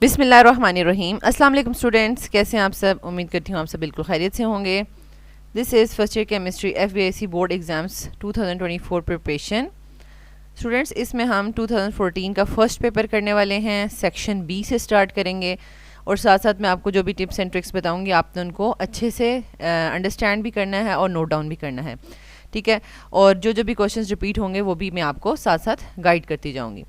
बिस्मिल्लाहिर्रहमानिर्रहीम। अस्सलाम वालेकुम स्टूडेंट्स, कैसे हैं आप सब? उम्मीद करती हूँ आप सब बिल्कुल खैरियत से होंगे। This is first year chemistry FBIC board exams 2024 preparation. Students, इसमें हम 2014 का फर्स्ट पेपर करने वाले हैं, सेक्शन बी से स्टार्ट करेंगे और साथ साथ मैं आपको जो भी टिप्स एंड ट्रिक्स बताऊँगी आपने उनको अच्छे से अंडरस्टैंड भी करना है और नोट डाउन भी करना है, ठीक है। और जो भी क्वेश्चन रिपीट होंगे वो भी मैं आपको साथ साथ गाइड करती जाऊँगी।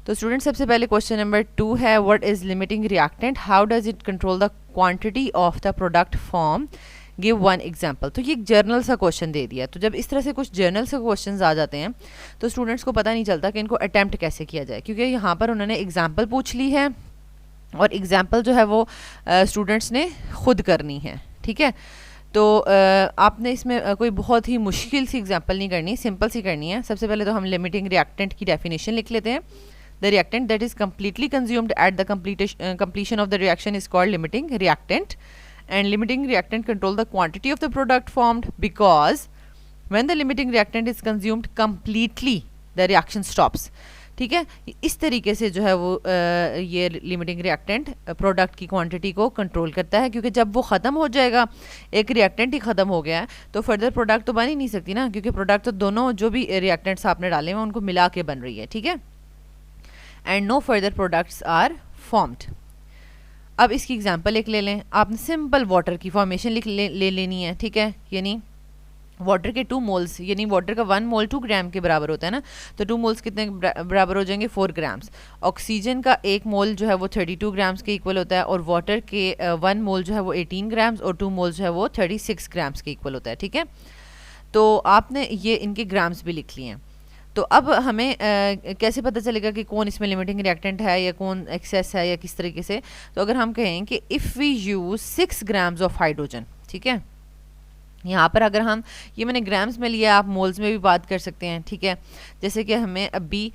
तो स्टूडेंट, सबसे पहले क्वेश्चन नंबर 2 है, what is limiting reactant, how does it control the quantity of the product form, give one example. तो ये एक जर्नल सा क्वेश्चन दे दिया। तो जब इस तरह से कुछ जर्नल से क्वेश्चंस आ जाते हैं तो स्टूडेंट्स को पता नहीं चलता कि इनको अटैम्प्ट कैसे किया जाए, क्योंकि यहाँ पर उन्होंने एग्जाम्पल पूछ ली है और एग्जाम्पल जो है वो स्टूडेंट्स ने खुद करनी है, ठीक है। तो आपने इसमें कोई बहुत ही मुश्किल सी एग्जाम्पल नहीं करनी, सिंपल सी करनी है। सबसे पहले तो हम लिमिटिंग रिएक्टेंट की डेफिनेशन लिख लेते हैं। The reactant that is completely consumed at the completion of the reaction is called limiting reactant, and limiting reactant control the quantity of the product formed because when the limiting reactant is consumed completely the reaction stops, ठीक है। इस तरीके से जो है वो ये limiting reactant product की क्वांटिटी को कंट्रोल करता है, क्योंकि जब वो ख़त्म हो जाएगा, एक रिएक्टेंट ही ख़त्म हो गया है तो फर्दर प्रोडक्ट तो बन ही नहीं सकती ना, क्योंकि प्रोडक्ट तो दोनों जो भी रिएक्टेंट्स आपने डाले हैं उनको मिला के बन रही है, ठीक है। And no further products are formed. अब इसकी एग्जांपल एक ले लें। आपने सिंपल वाटर की फॉर्मेशन ले लेनी है, ठीक है। यानी वाटर के 2 मोल्स, यानी वाटर का 1 मोल 2 ग्राम के बराबर होता है ना, तो 2 मोल्स कितने बराबर हो जाएंगे? 4 ग्राम्स। ऑक्सीजन का 1 मोल जो है वो 32 ग्राम्स के इक्वल होता है और वाटर के 1 मोल जो है वो 18 ग्राम्स और 2 मोल जो है वो 36 ग्राम्स के इक्वल होता है, ठीक है। तो आपने ये इनके ग्राम्स भी लिख लिए हैं। तो अब हमें कैसे पता चलेगा कि कौन इसमें लिमिटिंग रिएक्टेंट है या कौन एक्सेस है या किस तरीके से? तो अगर हम कहें कि if we use 6 grams of hydrogen, ठीक है। यहाँ पर अगर हम, ये मैंने ग्राम्स में लिया, आप मोल्स में भी बात कर सकते हैं, ठीक है। जैसे कि हमें अभी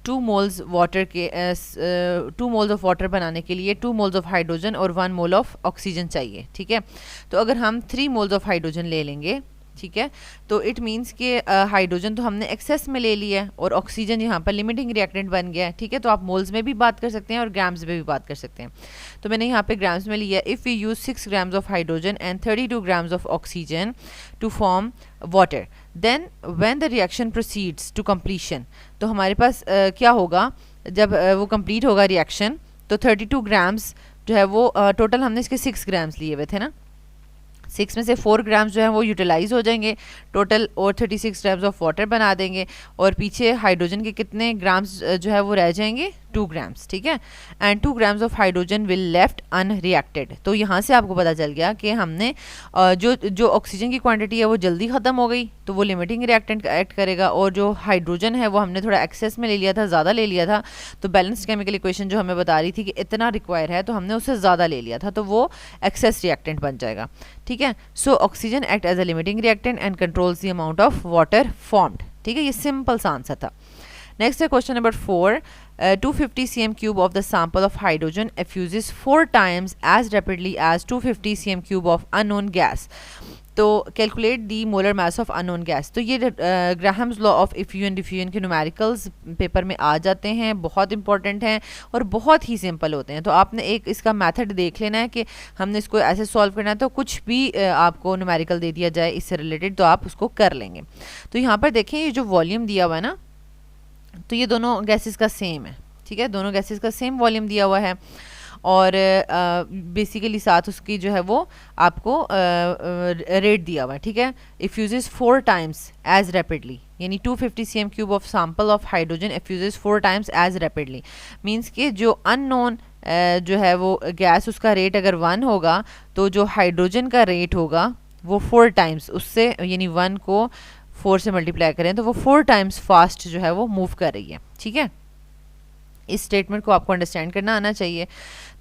2 मोल्स वाटर के 2 मोल्स ऑफ वाटर बनाने के लिए 2 मोल्स ऑफ हाइड्रोजन और 1 मोल ऑफ ऑक्सीजन चाहिए, ठीक है। तो अगर हम 3 मोल्स ऑफ हाइड्रोजन ले लेंगे, ठीक है, तो इट मीन्स कि हाइड्रोजन तो हमने एक्सेस में ले लिया है और ऑक्सीजन यहाँ पर लिमिटिंग रिएक्टेंट बन गया है, ठीक है। तो आप मोल्स में भी बात कर सकते हैं और ग्राम्स में भी बात कर सकते हैं। तो मैंने यहाँ पे ग्राम्स में लिया, if we use 6 grams of hydrogen and 32 grams of oxygen to form water, then when the reaction proceeds to completion, तो हमारे पास क्या होगा जब वो कंप्लीट होगा रिएक्शन, तो 32 ग्राम्स जो है वो टोटल हमने इसके 6 ग्राम्स लिए हुए थे ना, 6 में से 4 ग्राम्स जो है वो यूटिलाइज हो जाएंगे टोटल और 36 ग्राम्स ऑफ वाटर बना देंगे और पीछे हाइड्रोजन के कितने ग्राम्स जो है वो रह जाएंगे? 2 ग्राम्स, ठीक है। And 2 grams of hydrogen will left unreacted. तो यहाँ से आपको पता चल गया कि हमने जो ऑक्सीजन की क्वांटिटी है वो जल्दी ख़त्म हो गई तो वो लिमिटिंग रिएक्टेंट एक्ट करेगा, और जो हाइड्रोजन है वो हमने थोड़ा एक्सेस में ले लिया था, ज़्यादा ले लिया था, तो बैलेंस्ड केमिकल इक्वेशन जो हमें बता रही थी कि इतना रिक्वायर है तो हमने उससे ज़्यादा ले लिया था, तो वो एक्सेस रिएक्टेंट बन जाएगा, ठीक है। सो oxygen act as a limiting reactant and controls the amount of water formed, ठीक है। ये सिंपल सा आंसर था। नेक्स्ट है question number 4, 250 cm cube of the sample of hydrogen effuses 4 times as rapidly as 250 cm cube of unknown gas. तो calculate the molar mass of unknown gas. तो ये Graham's law of effusion diffusion के numericals paper में आ जाते हैं, बहुत important हैं और बहुत ही सिंपल होते हैं। तो आपने एक इसका मेथड देख लेना है कि हमने इसको ऐसे सॉल्व करना है, तो कुछ भी आपको न्यूमेरिकल दे दिया जाए इससे रिलेटेड तो आप उसको कर लेंगे। तो यहाँ पर देखें, ये जो वॉल्यूम दिया हुआ है ना, तो ये दोनों गैसेस का सेम है, ठीक है। दोनों गैसेस का सेम वॉल्यूम दिया हुआ है और बेसिकली साथ उसकी जो है वो आपको रेट दिया हुआ है, ठीक है। इफ्यूजेस 4 टाइम्स एज रैपिडली, यानी 250 cm cube of sample of hydrogen effuses 4 times as rapidly, means कि जो अननोन जो है वो गैस, उसका रेट अगर 1 होगा तो जो हाइड्रोजन का रेट होगा वो 4 टाइम्स उससे, यानी 1 को 4 से मल्टीप्लाई करें तो वो 4 टाइम्स फास्ट जो है वो मूव कर रही है, ठीक है। इस स्टेटमेंट को आपको अंडरस्टैंड करना आना चाहिए।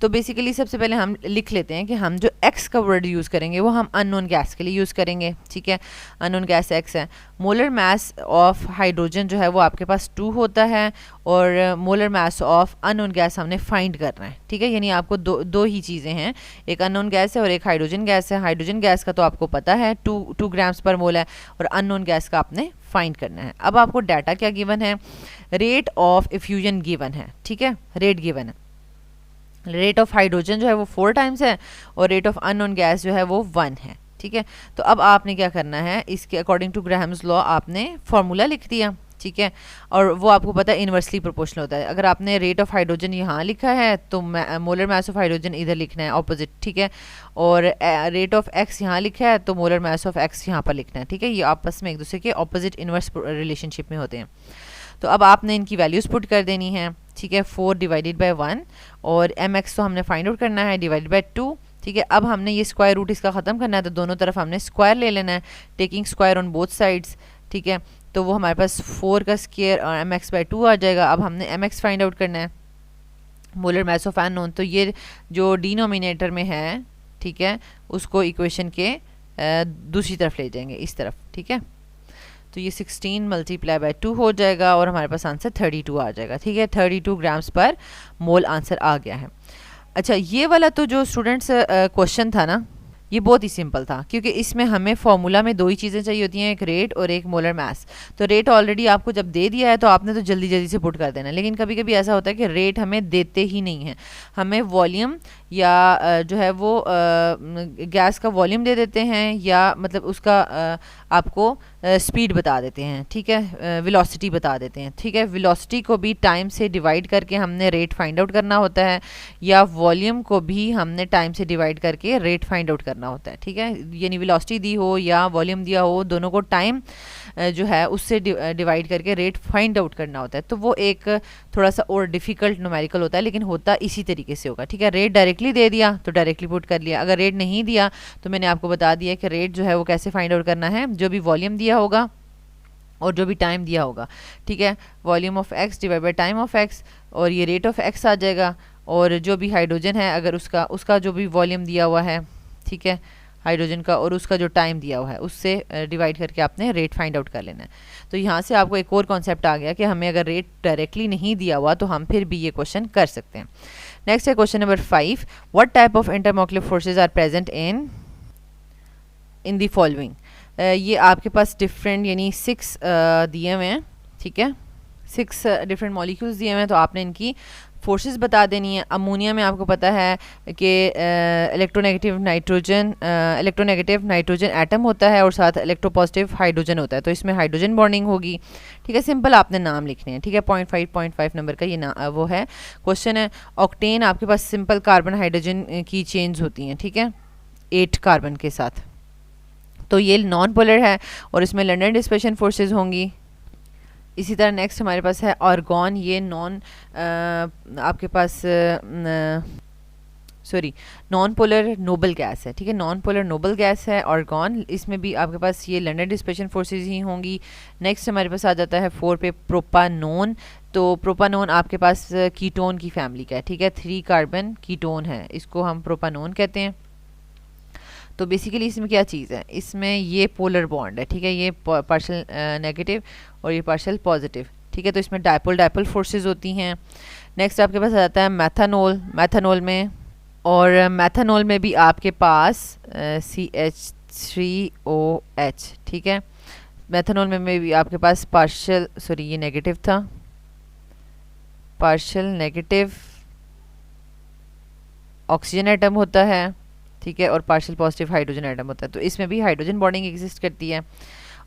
तो बेसिकली सबसे पहले हम लिख लेते हैं कि हम जो x का वर्ड यूज़ करेंगे वो हम अननोन गैस के लिए यूज़ करेंगे, ठीक है। अननोन गैस x है। मोलर मास ऑफ हाइड्रोजन जो है वो आपके पास 2 होता है और molar mass of unknown gas हमने फाइंड करना है, ठीक है। यानी आपको दो ही चीज़ें हैं, एक अननोन गैस है और एक हाइड्रोजन गैस है। हाइड्रोजन गैस का तो आपको पता है 2 ग्राम्स पर मोल है और अननोन गैस का आपने फाइंड करना है। अब आपको डाटा क्या गिवन है? रेट ऑफ इफ्यूजन गिवन है, ठीक है, रेट गिवन है। रेट ऑफ हाइड्रोजन जो है वो 4 टाइम्स है और रेट ऑफ अननोन गैस जो है वो 1 है। ठीक है, तो अब आपने क्या करना है, इसके अकॉर्डिंग टू ग्राहम्स लॉ आपने फार्मूला लिख दिया। ठीक है, और वो आपको पता है इन्वर्सली प्रोपोर्शनल होता है। अगर आपने रेट ऑफ हाइड्रोजन यहाँ लिखा है तो मोलर मास ऑफ हाइड्रोजन इधर लिखना है ऑपोजिट। ठीक है, और रेट ऑफ एक्स यहाँ लिखा है तो मोलर मास ऑफ एक्स यहाँ पर लिखना है। ठीक है, ये आपस में एक दूसरे के ऑपोजिट इन्वर्स रिलेशनशिप में होते हैं। तो अब आपने इनकी वैल्यूज़ पुट कर देनी है। ठीक है, 4 डिवाइडेड बाई 1 और एम एक्स तो हमने फाइंड आउट करना है डिवाइडेड बाई 2। ठीक है, अब हमने ये स्क्वायर रूट इसका ख़त्म करना है तो दोनों तरफ हमने स्क्वायर ले लेना है, taking square on both sides. ठीक है, तो वो हमारे पास 4 का स्क्वायर और एम एक्स बाई 2 आ जाएगा। अब हमने एम एक्स फाइंड आउट करना है, मोलर मास ऑफ अननोन। तो ये जो डिनोमिनेटर में है, ठीक है, उसको इक्वेशन के दूसरी तरफ ले जाएंगे, इस तरफ। ठीक है, तो ये 16 मल्टीप्लाई बाय 2 हो जाएगा और हमारे पास आंसर 32 आ जाएगा। ठीक है, 32 ग्राम्स पर मोल आंसर आ गया है। अच्छा, ये वाला तो जो स्टूडेंट्स क्वेश्चन था ना, ये बहुत ही सिंपल था क्योंकि इसमें हमें फॉर्मूला में 2 ही चीज़ें चाहिए होती हैं, एक रेट और एक मोलर मास। तो रेट ऑलरेडी आपको जब दे दिया है तो आपने तो जल्दी जल्दी से पुट कर देना है, लेकिन कभी कभी ऐसा होता है कि रेट हमें देते ही नहीं है, हमें वॉल्यूम या जो है वो गैस का वॉल्यूम दे देते हैं या मतलब उसका आपको स्पीड बता देते हैं। ठीक है, वेलोसिटी बता देते हैं। ठीक है, वेलोसिटी को भी टाइम से डिवाइड करके हमने रेट फाइंड आउट करना होता है या वॉल्यूम को भी हमने टाइम से डिवाइड करके रेट फाइंड आउट करना होता है। ठीक है, यानी वेलोसिटी दी हो या वॉल्यूम दिया हो, दोनों को टाइम जो है उससे डिवाइड करके रेट फाइंड आउट करना होता है। तो वो एक थोड़ा सा और डिफ़िकल्ट न्यूमेरिकल होता है, लेकिन होता इसी तरीके से होगा। ठीक है, रेट डायरेक्टली दे दिया तो डायरेक्टली पुट कर लिया, अगर रेट नहीं दिया तो मैंने आपको बता दिया कि रेट जो है वो कैसे फाइंड आउट करना है, जो भी वॉल्यूम दिया होगा और जो भी टाइम दिया होगा। ठीक है, volume of x divide by time of x और ये रेट ऑफ एक्स आ जाएगा, और जो भी हाइड्रोजन है अगर उसका जो भी वॉल्यूम दिया हुआ है, ठीक है, हाइड्रोजन का, और उसका जो टाइम दिया हुआ है उससे डिवाइड करके आपने रेट फाइंड आउट कर लेना है। तो यहाँ से आपको एक और कॉन्सेप्ट आ गया कि हमें अगर रेट डायरेक्टली नहीं दिया हुआ तो हम फिर भी ये क्वेश्चन कर सकते हैं। नेक्स्ट है question number 5, what type of intermolecular forces are present in the following. ये आपके पास डिफरेंट यानी 6 दिए हुए हैं। ठीक है, 6 डिफरेंट मॉलिक्यूल्स दिए हुए हैं, तो आपने इनकी फोर्सेस बता देनी है। अमोनिया में आपको पता है कि इलेक्ट्रोनेगेटिव नाइट्रोजन एटम होता है और साथ इलेक्ट्रोपॉजिटिव हाइड्रोजन होता है, तो इसमें हाइड्रोजन बॉन्डिंग होगी। ठीक है, सिंपल आपने नाम लिखने हैं। ठीक है, 0.5 नंबर का ये वो है क्वेश्चन है। ऑक्टेन आपके पास सिंपल कार्बन हाइड्रोजन की चेन्स होती हैं। ठीक है, 8 कार्बन के साथ, तो ये नॉन पोलर है और इसमें लंडन डिस्पर्शन फोर्सेस होंगी। इसी तरह नेक्स्ट हमारे पास है आर्गॉन, ये आपके पास नॉन पोलर नोबल गैस है। ठीक है, नॉन पोलर नोबल गैस है आर्गॉन, इसमें भी आपके पास ये लंडन डिस्पर्शन फोर्सेस ही होंगी। नेक्स्ट हमारे पास आ जाता है 4 पे प्रोपानोन, तो प्रोपानोन आपके पास कीटोन की फैमिली का है। ठीक है, 3 कार्बन कीटोन है, इसको हम प्रोपानोन कहते हैं। तो बेसिकली इसमें क्या चीज़ है, इसमें ये पोलर बॉन्ड है। ठीक है, ये पार्शियल नेगेटिव और ये पार्शियल पॉजिटिव। ठीक है, तो इसमें डायपोल फोर्सेस होती हैं। नेक्स्ट आपके पास आ जाता है मैथानोल में, और मैथानोल में भी आपके पास CH3OH। ठीक है, मैथानोल में भी आपके पास ये नेगेटिव था, पार्शियल नेगेटिव ऑक्सीजन एटम होता है। ठीक है, और पार्शियल पॉजिटिव हाइड्रोजन एटम होता है, तो इसमें भी हाइड्रोजन बॉन्डिंग एग्जिस्ट करती है।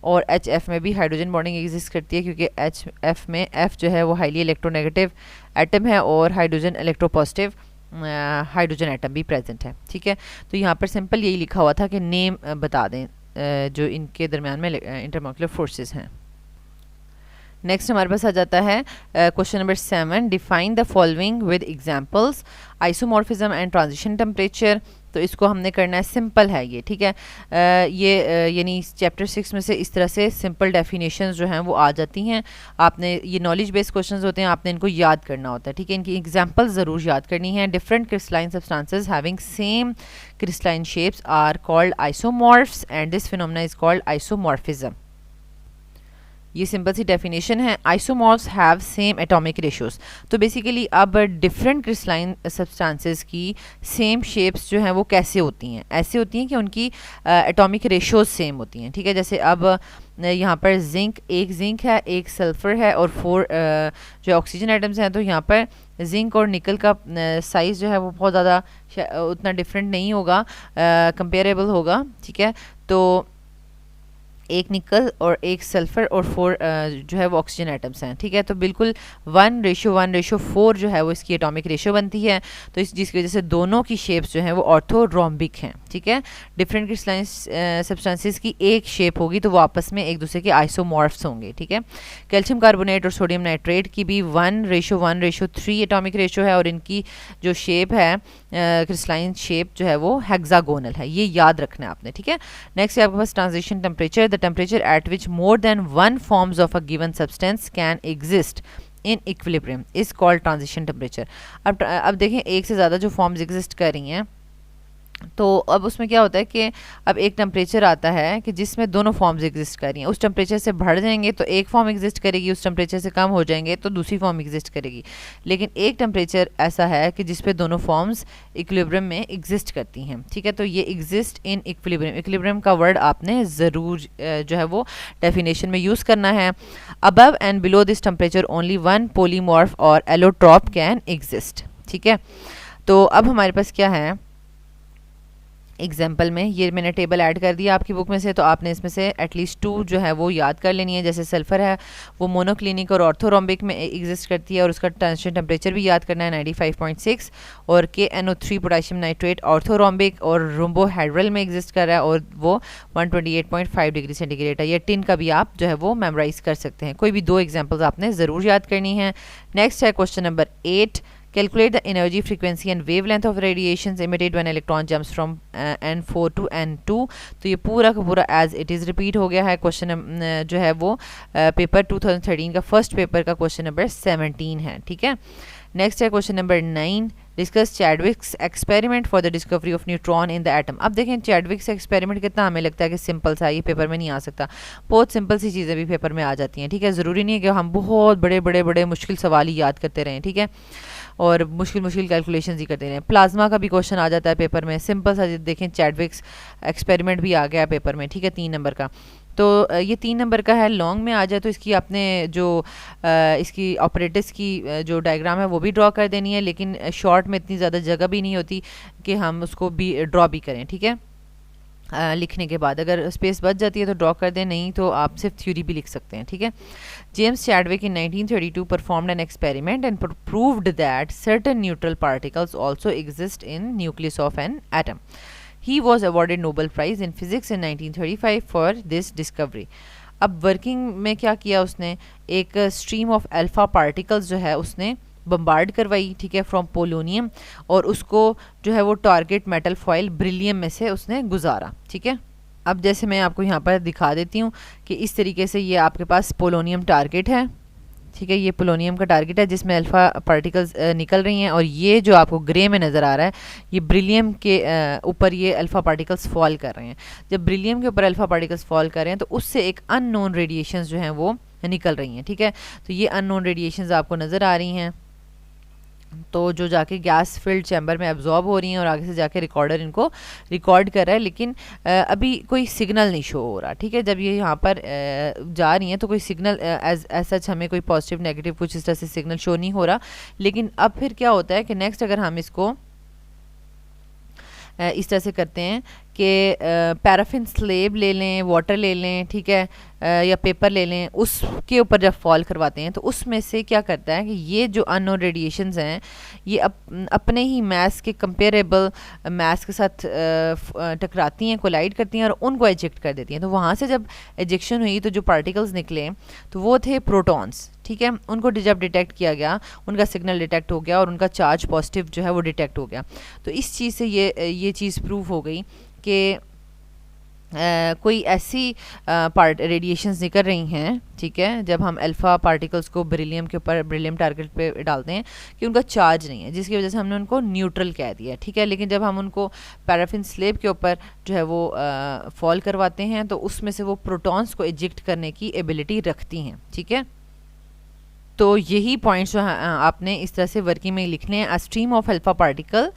और HF में भी हाइड्रोजन बॉन्डिंग एग्जिस्ट करती है क्योंकि HF में F जो है वो हाईली इलेक्ट्रोनेगेटिव एटम है और हाइड्रोजन इलेक्ट्रोपॉजिटिव हाइड्रोजन एटम भी प्रेजेंट है। ठीक है, तो यहाँ पर सिंपल यही लिखा हुआ था कि नेम बता दें जो इनके दरमियान में इंटरमॉलिक्यूलर फोर्सेस हैं। नेक्स्ट हमारे पास आ जाता है question number 7, define the following with examples, isomorphism and transition temperature. तो इसको हमने करना है, सिंपल है ये। ठीक है, यानी चैप्टर 6 में से इस तरह से सिंपल डेफिनेशंस जो हैं वो आ जाती हैं। आपने ये नॉलेज बेस्ड क्वेश्चंस होते हैं, आपने इनको याद करना होता है। ठीक है, इनकी एग्जांपल ज़रूर याद करनी है। Different crystalline substances having same crystalline shapes are called isomorphs and this phenomena is called isomorphism. ये सिंपल सी डेफिनेशन है। Isomorphs have same atomic ratios, तो बेसिकली अब डिफरेंट क्रिस्टलाइन सब्सटेंसेस की सेम शेप्स जो हैं वो कैसे होती हैं, ऐसे होती हैं कि उनकी एटॉमिक रेशियोज सेम होती हैं, ठीक है। जैसे अब यहाँ पर एक जिंक है, एक सल्फ़र है और 4 जो ऑक्सीजन आइटम्स हैं, तो यहाँ पर जिंक और निकल का साइज़ जो है वो बहुत ज़्यादा उतना डिफरेंट नहीं होगा, कंपेरेबल होगा, ठीक है। तो एक निकल और एक सल्फ़र और 4 जो है वो ऑक्सीजन आइटम्स हैं, ठीक है। तो बिल्कुल 1:1:4 जो है वो इसकी एटॉमिक रेशियो बनती है, तो जिसकी वजह से दोनों की शेप्स जो हैं वो ऑर्थोरोम्बिक हैं, ठीक है। डिफरेंट क्रिस्टलाइन सब्सटेंसेस की एक शेप होगी तो वो आपस में एक दूसरे के आइसोमॉर्फ्स होंगे, ठीक है। कैल्शियम कार्बोनेट और सोडियम नाइट्रेट की भी 1:1:3 एटॉमिक रेशियो है, और इनकी जो शेप है क्रिस्टलाइन शेप जो है वो हेक्सागोनल है, ये याद रखना है आपने, ठीक है। नेक्स्ट है आपके पास transition temperature, the temperature at which more than 1 forms of a given substance can exist in equilibrium is called transition temperature. अब देखें एक से ज़्यादा जो फॉर्म्स एग्जिस्ट कर रही हैं, तो अब उसमें क्या होता है कि अब एक टेम्परेचर आता है कि जिसमें दोनों फॉर्म्स एग्जिस्ट कर रही हैं, उस टेम्परेचर से बढ़ जाएंगे तो एक फॉर्म एग्जिस्ट करेगी, उस टेम्परेचर से कम हो जाएंगे तो दूसरी फॉर्म एग्जिस्ट करेगी। लेकिन एक टेम्परेचर ऐसा है कि जिस पे दोनों फॉर्म्स इक्विलिब्रियम में एग्जिस्ट करती हैं, ठीक है। तो ये एग्जिस्ट इन इक्विलिब्रियम, इक्विलिब्रियम का वर्ड आपने ज़रूर जो है वो डेफिनेशन में यूज़ करना है। Above and below this temperature only 1 पोलीमॉर्फ और एलोट्रॉप कैन एग्जिस्ट, ठीक है। तो अब हमारे पास क्या है एग्जाम्पल में, ये मैंने टेबल ऐड कर दिया आपकी बुक में से, तो आपने इसमें से एटलीस्ट 2 जो है वो याद कर लेनी है। जैसे सल्फ़र है वो मोनोक्लिनिक और ऑर्थोरोम्बिक में एग्जिस्ट करती है और उसका ट्रांजिशन टेम्परेचर भी याद करना है 95.6, और KNO3 पोटेशियम नाइट्रेट ऑर्थोरोम्बिक और रोम्बोहेड्रल में एग्जिस्ट कर रहा है और वो 128.5 डिग्री सेंटीग्रेड है। ये टिन का भी आप जो है वो मेमोराइज कर सकते हैं। कोई भी 2 एग्जाम्पल्स आपने ज़रूर याद करनी है। नेक्स्ट है question number 8, calculate the energy frequency and wavelength of radiations emitted when electron jumps from N4 to N2। तो ये पूरा का पूरा एज इट इज़ रिपीट हो गया है। क्वेश्चन जो है वो पेपर 2013 का फर्स्ट पेपर का क्वेश्चन नंबर 17 है, ठीक है। नेक्स्ट है question number 9, discuss Chadwick's experiment for the discovery of neutron in the atom. अब देखें चैडविक्स एक्सपेरिमेंट कितना हमें लगता है कि सिंपल सा, ये पेपर में नहीं आ सकता। बहुत सिंपल सी चीज़ें भी पेपर में आ जाती हैं, ठीक है। ज़रूरी नहीं है कि हम बहुत बड़े बड़े बड़े मुश्किल सवाल ही याद करते रहें, ठीक है, और मुश्किल कैलकुलेशंस ही करते रहें। प्लाज्मा का भी क्वेश्चन आ जाता है पेपर में, सिंपल सा देखें चैडविक्स एक्सपेरिमेंट भी आ गया है पेपर में, ठीक है, 3 नंबर का। तो ये 3 नंबर का है। लॉन्ग में आ जाए तो इसकी आपने जो इसकी ऑपरेटर्स की जो डायग्राम है वो भी ड्रॉ कर देनी है, लेकिन शॉर्ट में इतनी ज़्यादा जगह भी नहीं होती कि हम उसको भी ड्रॉ भी करें, ठीक है। लिखने के बाद अगर स्पेस बच जाती है तो ड्रॉ कर दें, नहीं तो आप सिर्फ थ्योरी भी लिख सकते हैं, ठीक है। James Chadwick in 1932 performed an experiment and proved that certain neutral particles also exist in nucleus of an atom. He was awarded Nobel Prize in Physics in 1935 for this discovery। अब working में क्या किया उसने, एक stream of alpha particles जो है उसने bombard करवाई, ठीक है, फ्रॉम पोलोनियम, और उसको जो है वो टारगेट मेटल फॉइल ब्रिलियम में से उसने गुजारा, ठीक है। अब जैसे मैं आपको यहाँ पर दिखा देती हूँ कि इस तरीके से ये आपके पास पोलोनियम टारगेट है, ठीक है। ये पोलोनियम का टारगेट है जिसमें अल्फ़ा पार्टिकल्स निकल रही हैं, और ये जो आपको ग्रे में नज़र आ रहा है ये ब्रिलियम के ऊपर ये अल्फ़ा पार्टिकल्स फॉल कर रहे हैं। जब ब्रिलियम के ऊपर अल्फ़ा पार्टिकल्स फॉल कर रहे हैं तो उससे एक अननोन रेडिएशंस जो हैं वो निकल रही हैं, ठीक है। तो ये अननोन रेडिएशंस आपको नज़र आ रही हैं, तो जो जाके गैस फिल्ड चैम्बर में एब्जॉर्ब हो रही हैं और आगे से जाके रिकॉर्डर इनको रिकॉर्ड कर रहा है, लेकिन अभी कोई सिग्नल नहीं शो हो रहा, ठीक है। जब ये यहाँ पर जा रही हैं तो कोई सिग्नल एज सच हमें कोई पॉजिटिव नेगेटिव कुछ इस तरह से सिग्नल शो नहीं हो रहा। लेकिन अब फिर क्या होता है कि नेक्स्ट अगर हम इसको इस तरह से करते हैं कि पैराफिन स्लेब ले लें, वाटर ले लें, ठीक है, या पेपर ले लें, उसके ऊपर जब फॉल करवाते हैं तो उसमें से क्या करता है कि ये जो अननोन रेडिएशंस हैं ये अपने ही मैस के कंपेरेबल मैस के साथ टकराती हैं, कोलाइड करती हैं और उनको एजेक्ट कर देती हैं। तो वहाँ से जब एजेक्शन हुई तो जो पार्टिकल्स निकले तो वो थे प्रोटॉन्स, ठीक है। उनको जब डिटेक्ट किया गया उनका सिग्नल डिटेक्ट हो गया और उनका चार्ज पॉजिटिव जो है वो डिटेक्ट हो गया। तो इस चीज़ से ये चीज़ प्रूव हो गई कि कोई ऐसी पार्ट रेडिएशंस निकल रही हैं, ठीक है, जब हम अल्फ़ा पार्टिकल्स को बेरिलियम के ऊपर, बेरिलियम टारगेट पे डालते हैं कि उनका चार्ज नहीं है, जिसकी वजह से हमने उनको न्यूट्रल कह दिया, ठीक है। लेकिन जब हम उनको पैराफिन स्लेब के ऊपर जो है वो फॉल करवाते हैं तो उसमें से वो प्रोटॉन्स को इजेक्ट करने की एबिलिटी रखती हैं, ठीक है। तो यही पॉइंट्स जो आपने इस तरह से वर्किंग में लिखने हैं। A stream of alpha particle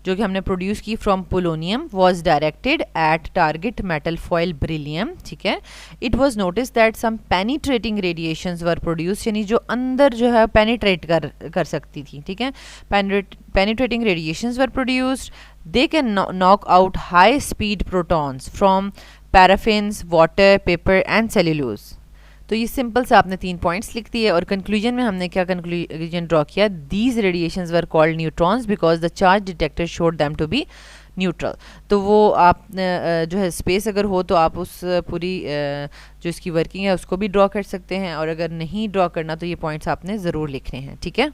जो कि हमने प्रोड्यूस की from polonium was directed at target metal foil beryllium, ठीक है। It was notice that some penetrating radiations were produce, यानी जो अंदर जो है पेनिट्रेट कर सकती थी, ठीक है। Penetrating radiations were produced, they can knock out high speed protons from paraffins, water, paper and cellulose. तो ये सिंपल से आपने 3 पॉइंट्स लिख दिए और कंक्लूजन में हमने क्या कंक्लूजन ड्रॉ किया, these radiations were called neutrons because the charge detector showed them to be neutral. तो वो आप जो है स्पेस अगर हो तो आप उस पूरी जो इसकी वर्किंग है उसको भी ड्रॉ कर सकते हैं, और अगर नहीं ड्रॉ करना तो ये पॉइंट्स आपने ज़रूर लिखने हैं, ठीक है।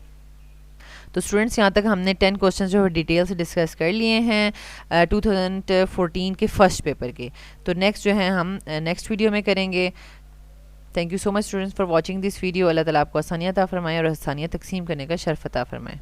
तो स्टूडेंट्स यहाँ तक हमने 10 क्वेश्चन जो है डिटेल से डिस्कस कर लिए हैं 2014 के फर्स्ट पेपर के। तो नेक्स्ट जो है हम नेक्स्ट वीडियो में करेंगे। Thank you so much students for watching this video. Allah Taala आपको आसानियाँ अता फरमाए और आसानियाँ तकसीम करने का शर्फ अता फरमाए।